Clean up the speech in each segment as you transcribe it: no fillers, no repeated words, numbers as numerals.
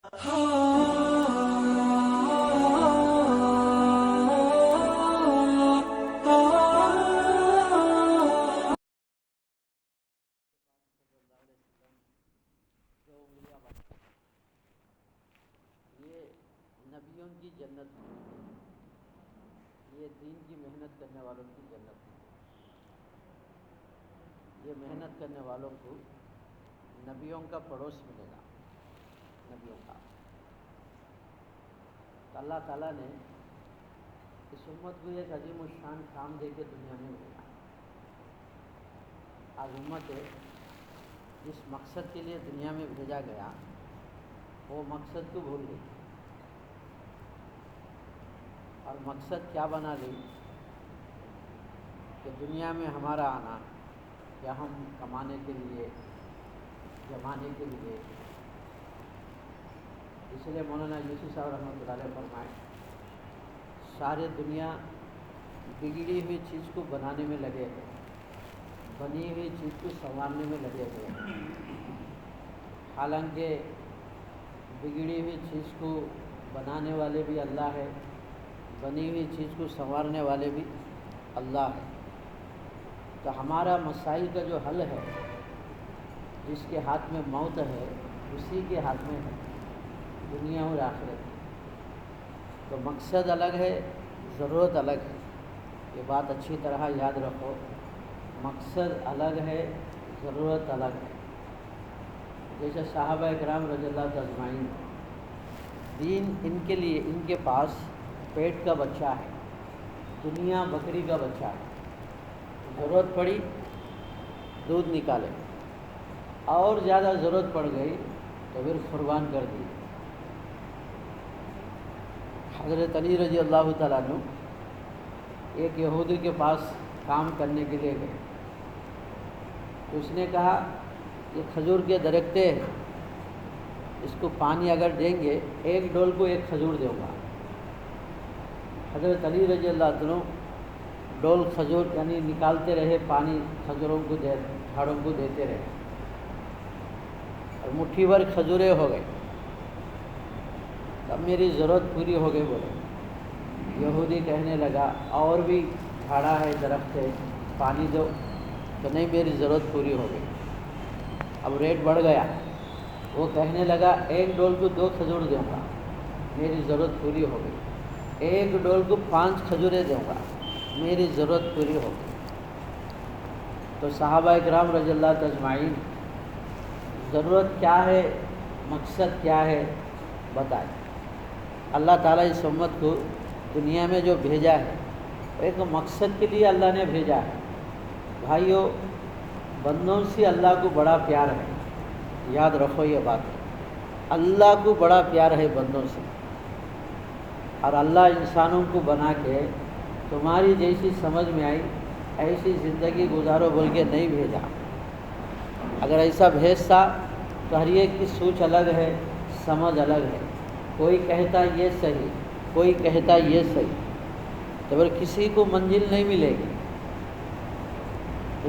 یہ نبیوں کی جنت ہے، یہ دین کی محنت کرنے والوں کی جنت ہے۔ یہ محنت کرنے والوں کو نبیوں کا پڑوس ملے گا، نبیوں کا۔ تو اللہ تعالیٰ نے اس امت کو ایک عظیم الشان کام دے کے دنیا میں بھیجا۔ آج امت جس مقصد کے لیے دنیا میں بھیجا گیا وہ مقصد کو بھول گئی، اور مقصد کیا بنا لی کہ دنیا میں ہمارا آنا یا ہم کمانے کے لیے، جمانے کے لیے۔ اس لیے مولانا یوسف صاحب رحمۃ اللہ علیہ فرمائے، سارے دنیا بگڑی ہوئی چیز کو بنانے میں لگے ہیں، بنی ہوئی چیز کو سنوارنے میں لگے ہوئے ہیں۔ حالانکہ بگڑی ہوئی چیز کو بنانے والے بھی اللہ ہے، بنی ہوئی چیز کو سنوارنے والے بھی اللہ ہے۔ تو ہمارا مسائل کا جو حل ہے، جس کے ہاتھ میں موت ہے اسی کے ہاتھ میں ہے دنیا اور آخرت۔ تو مقصد الگ ہے، ضرورت الگ ہے۔ یہ بات اچھی طرح یاد رکھو، مقصد الگ ہے، ضرورت الگ ہے۔ جیسے صحابہ کرام رضی اللہ تعالیٰ اجمعین، دین ان کے لیے، ان کے پاس پیٹ کا بچہ ہے، دنیا بکری کا بچہ ہے، ضرورت پڑی دودھ نکالے، اور زیادہ ضرورت پڑ گئی تو پھر قربان کر دی۔ حضرت علی رضی اللہ تعالیٰ عنہ ایک یہودی کے پاس کام کرنے کے لیے گئے، تو اس نے کہا یہ کھجور کے درخت ہے، اس کو پانی اگر دیں گے ایک ڈول کو ایک کھجور دوں گا۔ حضرت علی رضی اللہ عنہ ڈول کھجور یعنی نکالتے رہے، پانی کھجوروں کو جھاڑوں کو دیتے رہے، اور مٹھی بھر کھجوریں ہو گئے۔ اب میری ضرورت پوری ہو گئی بولے۔ یہودی کہنے لگا اور بھی جھاڑا ہے، درخت ہے، پانی دو، تو نہیں میری ضرورت پوری ہو گئی۔ اب ریٹ بڑھ گیا، وہ کہنے لگا ایک ڈول کو 2 کھجور دوں گا، میری ضرورت پوری ہو گئی۔ ایک ڈول کو 5 کھجوریں دوں گا، میری ضرورت پوری ہو گئی۔ تو صحابہ اکرام رضی اللہ اجمعین، ضرورت کیا ہے، مقصد کیا ہے بتائیں۔ اللہ تعالیٰ اس امت کو دنیا میں جو بھیجا ہے ایک مقصد کے لیے اللہ نے بھیجا ہے۔ بھائیو، بندوں سے اللہ کو بڑا پیار ہے، یاد رکھو یہ بات۔ اللہ کو بڑا پیار ہے بندوں سے، اور اللہ انسانوں کو بنا کے تمہاری جیسی سمجھ میں آئی ایسی زندگی گزارو بول کے نہیں بھیجا۔ اگر ایسا بھیجتا تو ہر ایک کی سوچ الگ ہے، سمجھ الگ ہے، کوئی کہتا یہ صحیح، کوئی کہتا یہ صحیح، تو پھر کسی کو منزل نہیں ملے گی۔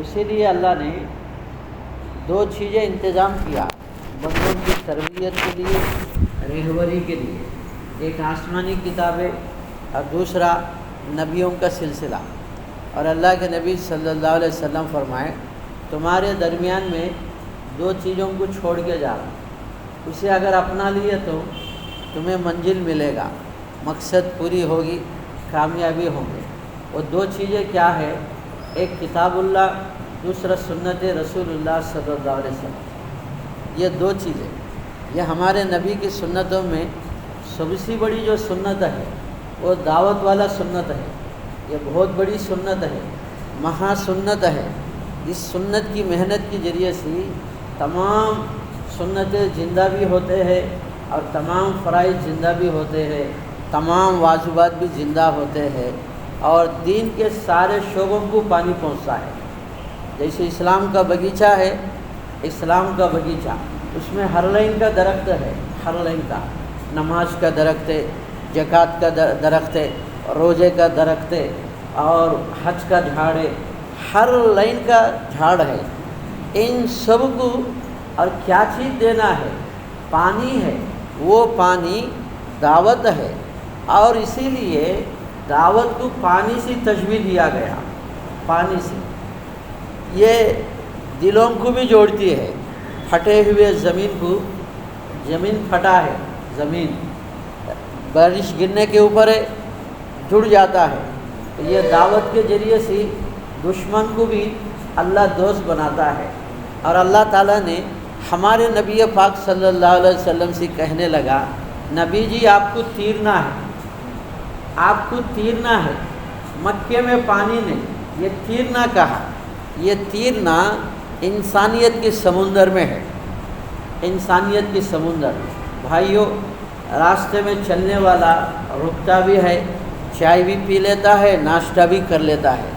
اسی لیے اللہ نے 2 چیزیں انتظام کیا بندوں کی تربیت کے لیے، رہبری کے لیے، ایک آسمانی کتابیں اور دوسرا نبیوں کا سلسلہ۔ اور اللہ کے نبی صلی اللہ علیہ وسلم فرمائے تمہارے درمیان میں 2 چیزوں کو چھوڑ کے جا رہا، اسے اگر اپنا لیے تو تمہیں منزل ملے گا، مقصد پوری ہوگی، کامیابی ہوں گے۔ وہ 2 چیزیں کیا ہے؟ ایک کتاب اللہ، دوسرا سنت رسول اللہ صلی اللہ علیہ وسلم۔ یہ 2 چیزیں، یہ ہمارے نبی کی سنتوں میں سب سے بڑی جو سنت ہے وہ دعوت والا سنت ہے۔ یہ بہت بڑی سنت ہے، مہا سنت ہے۔ اس سنت کی محنت کے ذریعے سے تمام سنتیں زندہ بھی ہوتے ہیں اور تمام فرائض زندہ بھی ہوتے ہیں، تمام واجبات بھی زندہ ہوتے ہیں، اور دین کے سارے شعبوں کو پانی پہنچتا ہے۔ جیسے اسلام کا باغیچہ ہے، اسلام کا باغیچہ، اس میں ہر لائن کا درخت ہے، ہر لائن کا، نماز کا درخت ہے، زکوٰۃ کا درخت ہے، روزے کا درخت ہے، اور حج کا جھاڑ ہے، ہر لائن کا جھاڑ ہے۔ ان سب کو اور کیا چیز دینا ہے؟ پانی ہے، وہ پانی دعوت ہے، اور اسی لیے دعوت کو پانی سے تشبیہ دیا گیا، پانی سے۔ یہ دلوں کو بھی جوڑتی ہے، پھٹے ہوئے زمین کو، زمین پھٹا ہے، زمین بارش گرنے کے اوپر ہے، جڑ جاتا ہے، تو یہ دعوت کے ذریعے سے دشمن کو بھی اللہ دوست بناتا ہے۔ اور اللہ تعالیٰ نے ہمارے نبی پاک صلی اللہ علیہ وسلم سے کہنے لگا، نبی جی آپ کو تیرنا ہے، آپ کو تیرنا ہے، مکے میں پانی نہیں، یہ تیرنا کہا۔ یہ تیرنا انسانیت کے سمندر میں ہے، انسانیت کی سمندر۔ بھائیوں، راستے میں چلنے والا رکتا بھی ہے، چائے بھی پی لیتا ہے، ناشتہ بھی کر لیتا ہے،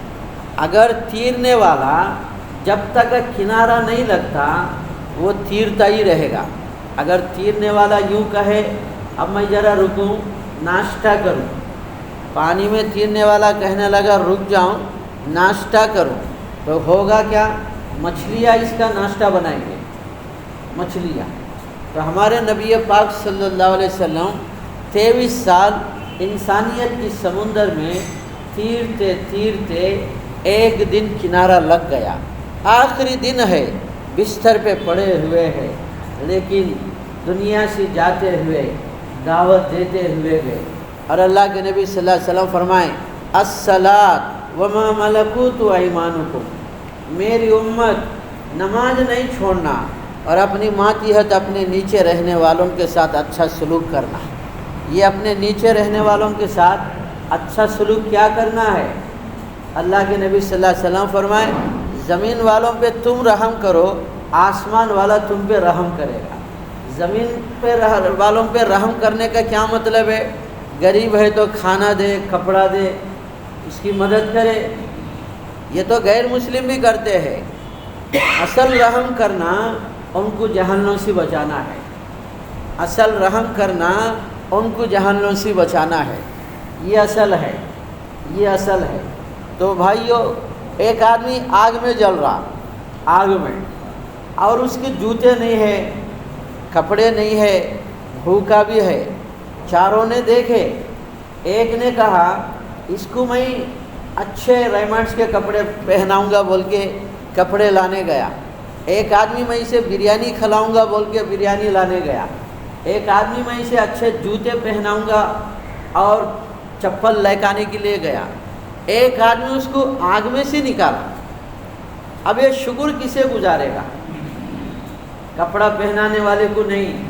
اگر تیرنے والا جب تک کنارہ نہیں لگتا وہ تیرتا ہی رہے گا۔ اگر تیرنے والا یوں کہے اب میں ذرا رکوں ناشتہ کروں، پانی میں تیرنے والا کہنے لگا رک جاؤں ناشتہ کروں، تو ہوگا کیا؟ مچھلیاں اس کا ناشتہ بنائیں گے، مچھلیاں۔ تو ہمارے نبی پاک صلی اللہ علیہ وسلم 23 سال انسانیت کی سمندر میں تیرتے تیرتے ایک دن کنارہ لگ گیا، آخری دن ہے، بستر پہ پڑے ہوئے ہیں، لیکن دنیا سے جاتے ہوئے دعوت دیتے ہوئے گئے۔ اور اللہ کے نبی صلی اللہ علیہ وسلم فرمائیں الصلاۃ وما ملکوت ایمانکم، میری امت نماز نہیں چھوڑنا اور اپنی ماتحت اپنے نیچے رہنے والوں کے ساتھ اچھا سلوک کرنا۔ یہ اپنے نیچے رہنے والوں کے ساتھ اچھا سلوک کیا کرنا ہے؟ اللہ کے نبی صلی اللہ علیہ وسلم فرمائیں زمین والوں پہ تم رحم کرو، آسمان والا تم پہ رحم کرے گا۔ زمین پہ والوں پہ رحم کرنے کا کیا مطلب ہے؟ غریب ہے تو کھانا دے، کپڑا دے، اس کی مدد کرے، یہ تو غیر مسلم بھی کرتے ہیں۔ اصل رحم کرنا ان کو جہنم سے بچانا ہے، اصل رحم کرنا ان کو جہنم سے بچانا ہے، یہ اصل ہے، یہ اصل ہے۔ تو بھائیو، ایک آدمی آگ میں جل رہا، آگ میں، اور اس کے جوتے نہیں ہے، کپڑے نہیں ہے، بھوکا بھی ہے، چاروں نے دیکھے، ایک نے کہا اس کو میں اچھے ریمنڈس کے کپڑے پہناؤں گا بول کے کپڑے لانے گیا، ایک آدمی میں اسے بریانی کھلاؤں گا بول کے بریانی لانے گیا، ایک آدمی میں اسے اچھے جوتے پہناؤں گا اور چپل لے کے آنے کے لیے گیا، ایک آدمی اس کو آگ میں سے نکالا۔ اب یہ شکر کسے گزارے گا؟ کپڑا پہنانے والے کو نہیں،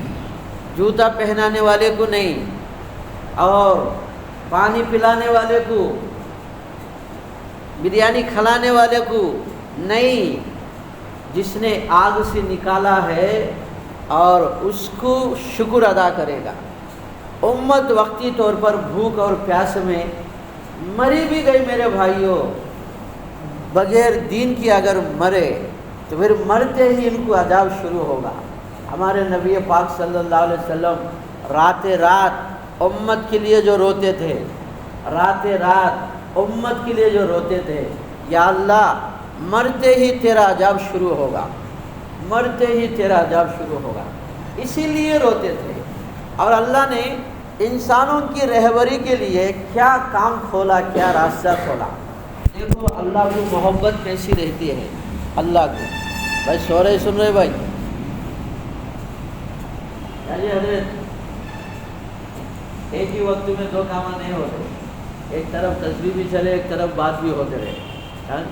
جوتا پہنانے والے کو نہیں، اور پانی پلانے والے کو، بریانی کھلانے والے کو نہیں، جس نے آگ سے نکالا ہے اور اس کو شکر ادا کرے گا۔ امت وقتی طور پر بھوک اور پیاس میں مری بھی گئی میرے بھائیوں، بغیر دین کی اگر مرے تو پھر مرتے ہی ان کو عذاب شروع ہوگا۔ ہمارے نبی پاک صلی اللہ علیہ وسلم رات رات امت کے لیے جو روتے تھے، رات رات امت کے لیے جو روتے تھے، یا اللہ مرتے ہی تیرا عذاب شروع ہوگا، مرتے ہی تیرا عذاب شروع ہوگا، اسی لیے روتے تھے۔ اور اللہ نے انسانوں کی رہبری کے لیے کیا کام کھولا، کیا راستہ کھولا۔ دیکھو اللہ کو محبت کیسی رہتی ہے، اللہ کو۔ بھائی سو رہے سن رہے بھائی؟ حضرت ایک ہی وقت میں دو کام نہیں ہوتے، ایک طرف تسبیح بھی چلے، ایک طرف بات بھی ہوتے رہے۔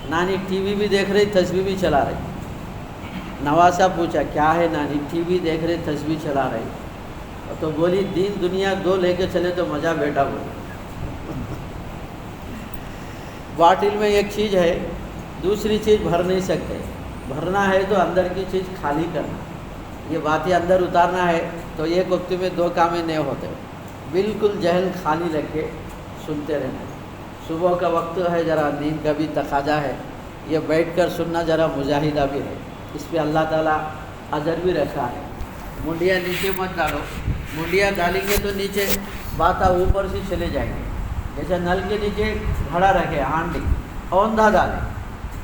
نانی ٹی وی بھی دیکھ رہی، تسبیح بھی چلا رہی۔ نواسا پوچھا کیا ہے نانی؟ ٹی وی دیکھ رہے، تسبیح چلا رہی۔ تو بولی دین دنیا دو لے کے چلے تو مزہ بیٹا بولی۔ باٹل میں ایک چیز ہے، دوسری چیز بھر نہیں سکتے، بھرنا ہے تو اندر کی چیز خالی کرنا، یہ باتیں اندر اتارنا ہے تو ایک وقت میں دو کامیں نہیں ہوتے، بالکل ذہن خالی رکھ کے سنتے رہنا۔ صبح کا وقت ہے، ذرا نیند کا بھی تقاضا ہے، یہ بیٹھ کر سننا ذرا مجاہدہ بھی ہے، اس پہ اللہ تعالیٰ اجر بھی رکھا ہے۔ منڈیاں نیچے مت ڈالو، منڈیاں ڈالیں گے تو نیچے باتیں اوپر سے چلے جائیں گے۔ جیسے نل کے نیچے گھڑا رکھے، ہانڈی اوندھا ڈالے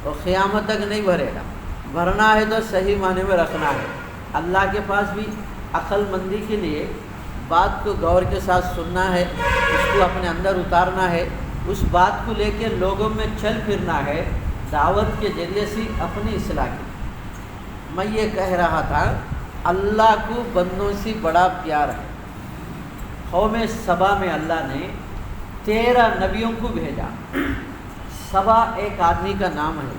تو قیامت تک نہیں بھرے گا۔ بھرنا ہے تو صحیح معنی میں رکھنا ہے، اللہ کے پاس بھی عقل مندی کے لیے بات کو غور کے ساتھ سننا ہے، اس کو اپنے اندر اتارنا ہے، اس بات کو لے کے لوگوں میں چل پھرنا ہے، دعوت کے ذریعے سے اپنی اصلاح کی۔ میں یہ کہہ رہا تھا اللہ کو بندوں سے بڑا پیار ہے۔ قوم سبا میں اللہ نے 13 نبیوں کو بھیجا۔ سبا ایک آدمی کا نام ہے،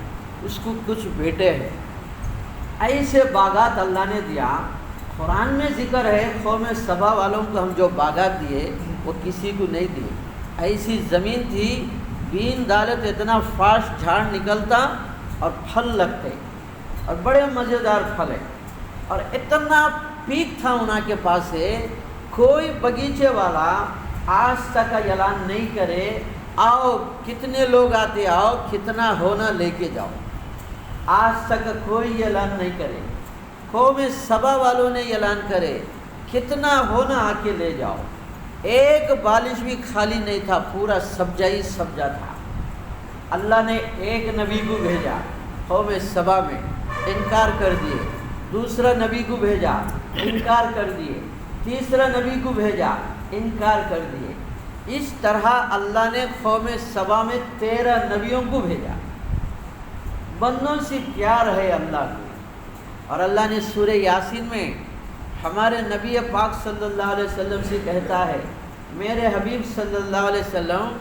اس کو کچھ بیٹے ہیں، ایسے باغات اللہ نے دیا۔ قرآن میں ذکر ہے قوم سبا والوں کو ہم جو باغات دیے وہ کسی کو نہیں دیے۔ ایسی زمین تھی، بین دالت اتنا فاسٹ جھاڑ نکلتا اور پھل لگتے اور بڑے مزیدار پھل ہے، اور اتنا پیک تھا انہاں کے پاس سے، کوئی بگیچے والا آج تک اعلان نہیں کرے آؤ کتنے لوگ آتے، آؤ کتنا ہونا لے کے جاؤ، آج تک کوئی اعلان نہیں کرے۔ قوم سبا والوں نے اعلان کرے کتنا ہونا آ کے لے جاؤ، ایک بالش بھی خالی نہیں تھا، پورا سبزہ ہی سبزہ تھا۔ اللہ نے ایک نبی کو بھیجا قوم سبا میں، انکار کر دیے، دوسرا نبی کو بھیجا، انکار کر دیے، تیسرا نبی کو بھیجا، انکار کر دیے۔ اس طرح اللہ نے قوم سبا میں 13 نبیوں کو بھیجا۔ بندوں سے پیار ہے اللہ کو، اور اللہ نے سورہ یاسین میں ہمارے نبی پاک صلی اللہ علیہ وسلم سے کہتا ہے، میرے حبیب صلی اللہ علیہ وسلم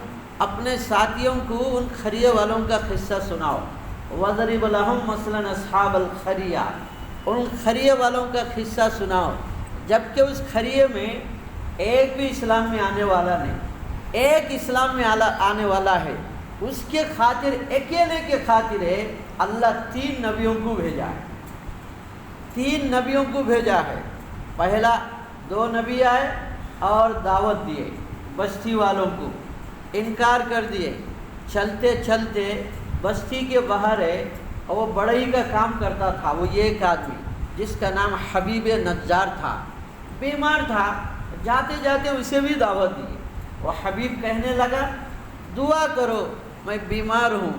اپنے ساتھیوں کو ان خریے والوں کا قصہ سناؤ، وَضْرِبْ لَهُمْ مَثَلًا أَصْحَابَ الْقَرْيَةِ، ان خریے والوں کا قصہ سناؤ، جبکہ اس خریے میں ایک بھی اسلام میں آنے والا نہیں، ایک اسلام میں آنے والا ہے، اس کے خاطر اکیلے کے خاطر ہے اللہ 3 نبیوں کو بھیجا ہے، 3 نبیوں کو بھیجا ہے۔ پہلا 2 نبی آئے اور دعوت دیے بستی والوں کو، انکار کر دیے، چلتے چلتے بستی کے باہر ہے، اور وہ بڑھئی کا کام کرتا تھا، وہ یہ ایک آدمی جس کا نام حبیب نجار تھا، بیمار تھا، جاتے جاتے اسے بھی دعوت دی۔ وہ حبیب کہنے لگا دعا کرو میں بیمار ہوں،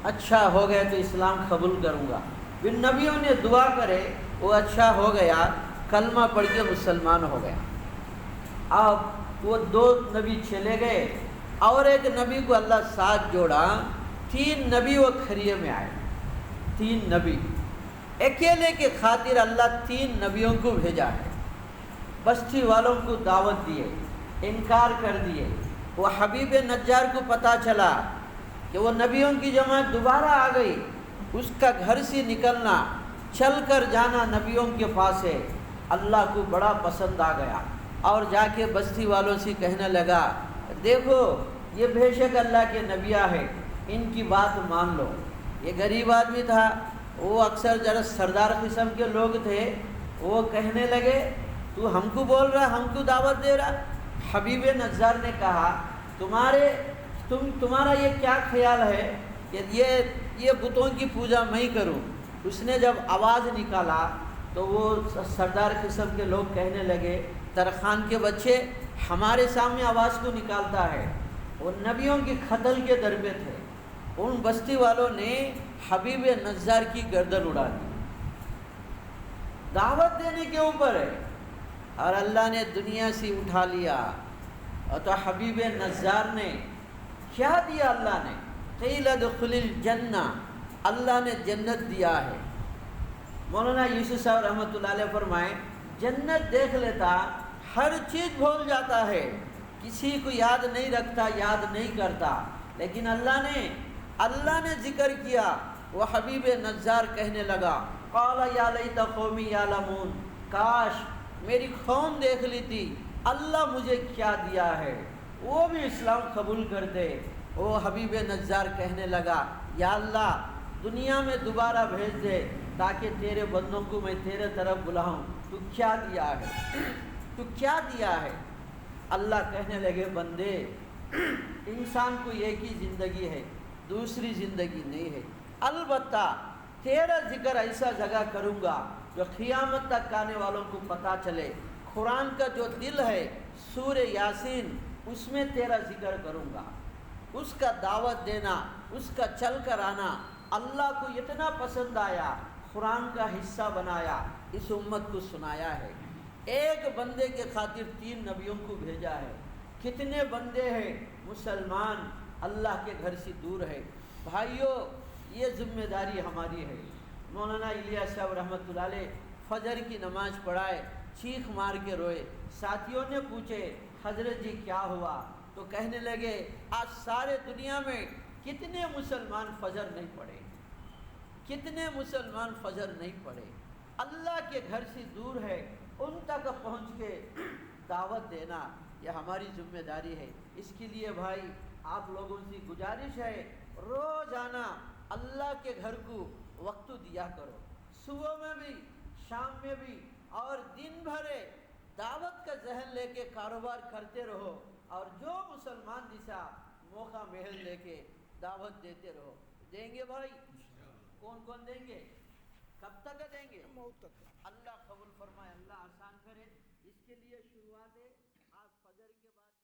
اچھا ہو گیا تو اسلام قبول کروں گا۔ پھر نبیوں نے دعا کرے، وہ اچھا ہو گیا، کلمہ پڑھ کے مسلمان ہو گیا۔ اب وہ 2 نبی چلے گئے اور ایک نبی کو اللہ ساتھ جوڑا، 3 نبی وہ خریے میں آئے، 3 نبی اکیلے کے خاطر اللہ 3 نبیوں کو بھیجا ہے۔ بستی والوں کو دعوت دیے، انکار کر دیے۔ وہ حبیب نجار کو پتہ چلا کہ وہ نبیوں کی جماعت دوبارہ آ گئی، اس کا گھر سے نکلنا، چل کر جانا نبیوں کے پاس ہے، اللہ کو بڑا پسند آ گیا، اور جا کے بستی والوں سے کہنے لگا دیکھو یہ بے شک اللہ کے نبیاں ہیں، ان کی بات مان لو۔ یہ غریب آدمی تھا، وہ اکثر ذرا سردار قسم کے لوگ تھے، وہ کہنے لگے تو ہم کو بول رہا، ہم کو دعوت دے رہا۔ حبیب نجار نے کہا تمہارا یہ کیا خیال ہے کہ یہ بتوں کی پوجا میں کروں؟ اس نے جب آواز نکالا تو وہ سردار قسم کے لوگ کہنے لگے ترخان کے بچے ہمارے سامنے آواز کو نکالتا ہے، وہ نبیوں کی قتل کے در پہ تھے۔ ان بستی والوں نے حبیب نجار کی گردن اڑا دی، دعوت دینے کے اوپر ہے، اور اللہ نے دنیا سے اٹھا لیا۔ اور تو حبیب نجار نے کیا دیا؟ اللہ نے قیل ادخل الجنہ، اللہ نے جنت دیا ہے۔ مولانا یوسف صاحب رحمۃ اللہ علیہ فرمائیں جنت دیکھ لیتا ہر چیز بھول جاتا ہے، کسی کو یاد نہیں رکھتا، یاد نہیں کرتا، لیکن اللہ نے ذکر کیا۔ وہ حبیب نجار کہنے لگا قال یا لیت قومی یعلمون، کاش میری قوم دیکھ لیتی اللہ مجھے کیا دیا ہے، وہ بھی اسلام قبول کرتے۔ وہ حبیب نجار کہنے لگا یا اللہ دنیا میں دوبارہ بھیج دے تاکہ تیرے بندوں کو میں تیرے طرف بلاؤں، تو کیا دیا ہے، تو کیا دیا ہے؟ اللہ کہنے لگے بندے انسان کو ایک ہی زندگی ہے، دوسری زندگی نہیں ہے، البتہ تیرا ذکر ایسا جگہ کروں گا جو قیامت تک آنے والوں کو پتہ چلے۔ قرآن کا جو دل ہے سورہ یاسین، اس میں تیرا ذکر کروں گا، اس کا دعوت دینا، اس کا چل کر آنا اللہ کو اتنا پسند آیا، قرآن کا حصہ بنایا، اس امت کو سنایا ہے۔ ایک بندے کے خاطر 3 نبیوں کو بھیجا ہے۔ کتنے بندے ہیں مسلمان اللہ کے گھر سے دور ہے؟ بھائیوں یہ ذمہ داری ہماری ہے۔ مولانا الیاس صاحب رحمۃ اللہ علیہ فجر کی نماز پڑھائے، چیخ مار کے روئے۔ ساتھیوں نے پوچھے حضرت جی کیا ہوا؟ تو کہنے لگے آج سارے دنیا میں کتنے مسلمان فجر نہیں پڑھے، کتنے مسلمان فجر نہیں پڑھے، اللہ کے گھر سے دور ہے، ان تک پہنچ کے دعوت دینا یہ ہماری ذمہ داری ہے۔ اس کے لیے بھائی آپ لوگوں سے گزارش ہے روزانہ اللہ کے گھر کو وقت دیا کرو، صبح میں بھی شام میں بھی، اور دن بھر دعوت کا ذہن لے کے کاروبار کرتے رہو، اور جو مسلمان دشا موقع محل لے کے دعوت دیتے رہو۔ دیں گے بھائی؟ کون کون دیں گے؟ کب تک دیں گے؟ موت تک۔ اللہ قبول فرمائے، اللہ آسان کرے۔ اس کے لیے شروعات ہے آج فجر کے بعد